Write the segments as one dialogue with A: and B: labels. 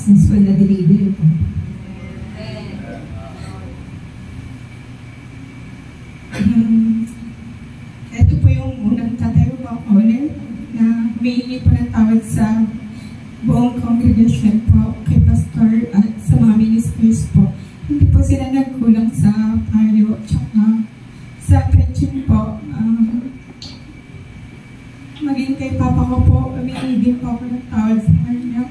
A: successful na delivery po. Ito po yung unang tatayo po ako ulit na humihingi po ng tawad sa buong congregation po, kay pastor at sa mga ministers po. Hindi po sila nagkulang sa payo at sa preaching po. Maging kay Papa ko po, humihingi din po ako ng tawad sa kanya.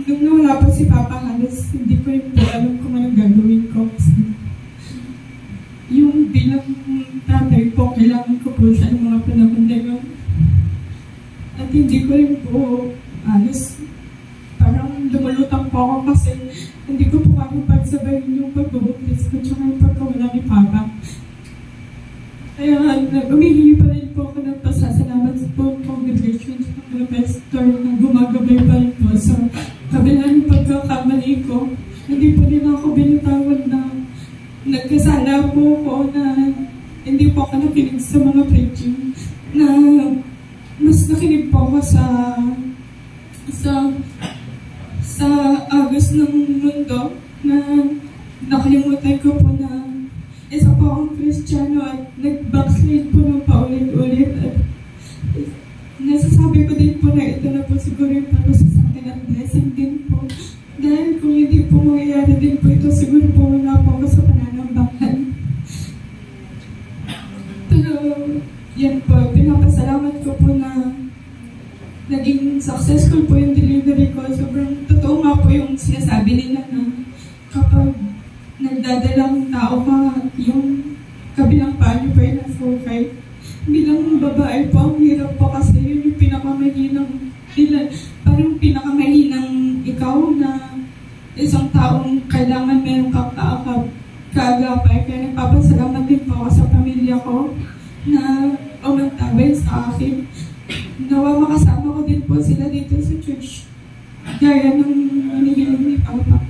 A: Nung nawala po si Papa, halos hindi ko rin po alam kung anong gagawin ko. Yung bilang tatay po, kailangan ko po siya ng mga panahon na yun. At hindi ko rin po halos parang lumulutang po ako kasi hindi ko po kami pagsabayin yung pag-bubuklis ko tsaka yung pagkawala ni Papa. Kaya umihingi pa rin po ako ng pasasalamat sa po congregation sa mga pastor na gumagabay pa rin po. So, kabila ng pagkakamali ko, hindi po nila ako binitawan na nagkasala po ako na hindi po ako nakinig sa mga preaching na mas nakinig po ako sa agos ng mundo na nakalimutan ko po na isa po akong Kristiyano at nag-backslide po ng paulit-ulit at nasasabi ko din po na ito na po siguro yung para sa akin at blessing din po dahil kung hindi po mangyayari din po ito siguro po wala po ako sa pananambahan. Pero yan po, pinapasalamat ko po na naging successful po yung delivery ko. Sobrang totoo nga po yung sinasabi nila na kapag nagdadalang tao ka, yung kabilang paano pa yung nasa-okay. Bilang babae po, ang hirap po kasi yun yung pinakamahinang parang pinakamahinang ikaw na isang taong kailangan meron kang kaagapay. Kaya nagpapasalamat din po ako sa pamilya ko na umantabay sa akin. Nawa makasama ko din po sila dito sa church. Gaya ng hinihiling ni Papa.